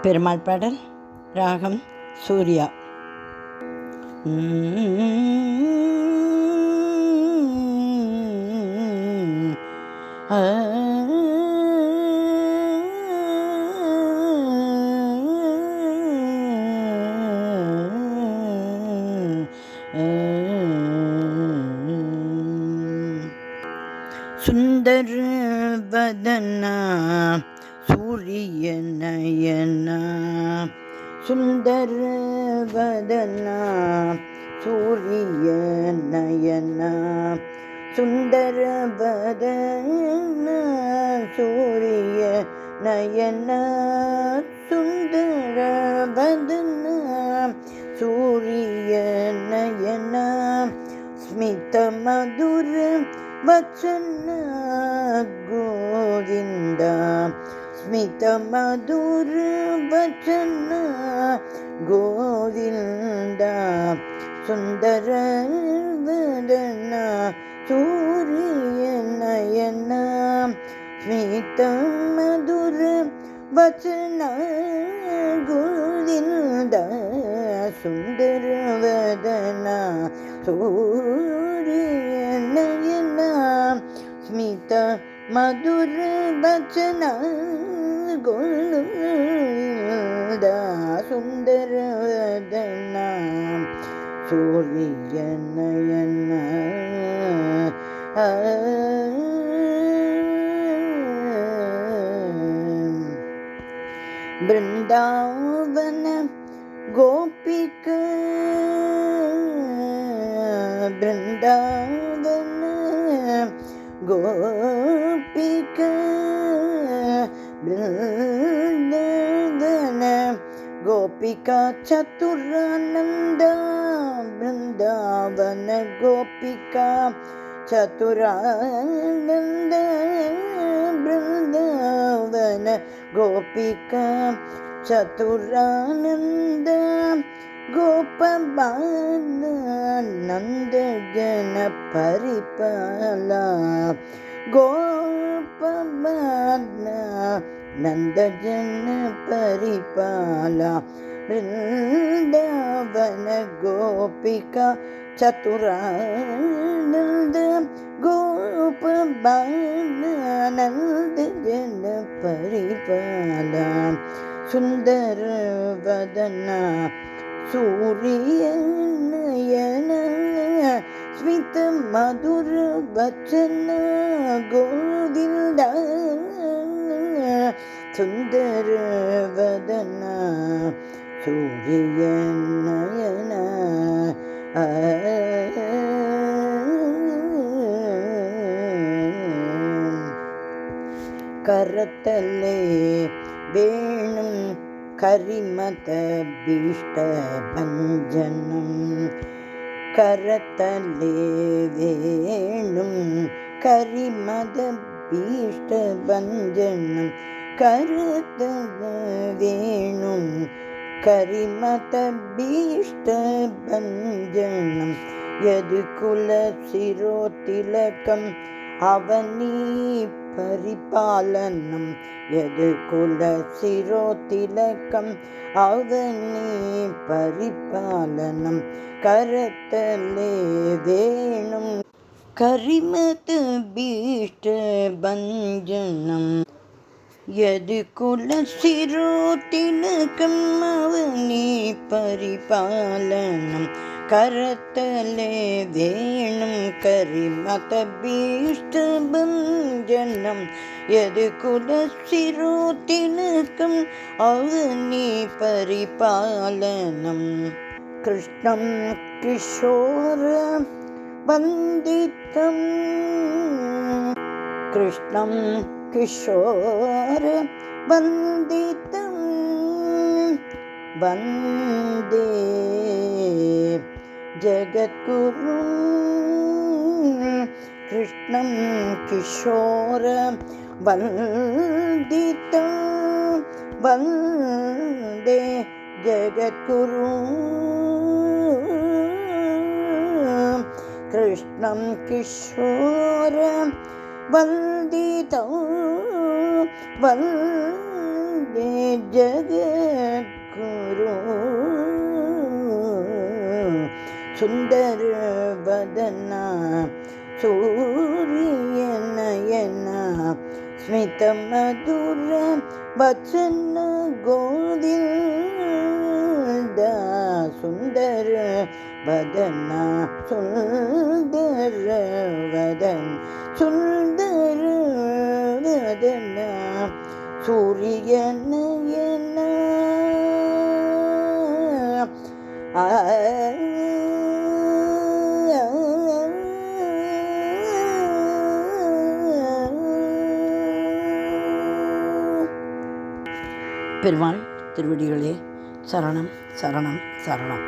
பெருமாள் பாடல். ராகம் சூர்யா. சுந்தர வதனா சூரிய நயனா, சுந்தர வதனா சூரிய நயனா, சுந்தர வதனா சூரிய நயனா, சுந்தர வதனா சூரிய நயனா, ஸ்மித மதுர வச்சன கோவிந்தா, ஸ்மித மதுர வச்சன கோவிந்தா, சுந்தர வதனா சூரிய நயனா, ஸ்மித மதுர வச்சன கோவிந்தா, சுந்தர வதனா சூரிய நயனா, ஸ்மித மதுர வச்சன கோவிந்தா, சுந்தர வதனா சூரிய நயனா. பிருந்தாவன கோபிகா, பிருந்தாவன கோபிகா, பிருந்தாவன கோபிகா சதுரானந்த, பிருந்தாவன கோபிகா சதுரானந்த, பிருந்தாவன கோபிகா சதுரானந்த, கோபபால நந்த ஜன பரிபாலா, கோபபால நந்த ஜன பரிபாலா, பிருந்தாவன கோபிகா சதுரானந்த, கோபபால நந்த ஜன பரிபாலா, சுந்தர வதனா சூரிய நயனா, ஸ்மித மதுர வச்சன கோவிந்தா, சுந்தர வதனா சூரிய நயனா. கரத்தலே வேணும் கரிமத பீஷ்ட பஞ்சனம், கரத்தலே வேணும் கரிமத பீஷ்ட பஞ்சனம், கருத்த வேணும் கரிமத பீஷ்ட பஞ்சனம், யது குல சிரோதிலகம் அவனி பரிபாலனம், யது குல சிரோதிலகம் அவனி பரிபாலனம், கரத்தலே வேணும் கரிமத பீஷ்ட பஞ்சனம், யது குல சிரோதிலகம் அவனி பரிபாலனம், கரத்தலே வேணும் கரிமத பீஷ்ட பஞ்சனம், யது குல சிரோதிலகம் அவனி பரிபாலனம், கிருஷ்ணம் கிஷோர வந்திதம், கிருஷ்ணம் கிஷோர வந்திதம், வந்தே ஜகத்குரு, கிருஷ்ணம் கிஷோர வந்திதம், வந்தே ஜகத்குரு, கிருஷ்ணம் கிஷோர வந்திதம், வந்தே ஜகத்குரு சுந்தர வதனா சூரிய நயனா ஸ்மித மதுர வச்சன கோவிந்த சுந்தர வதனா சுந்தர வதன் சுந்தர வதனா சூரிய நயனா பெருமாள் திருவடிகளே சரணம் சரணம் சரணம்.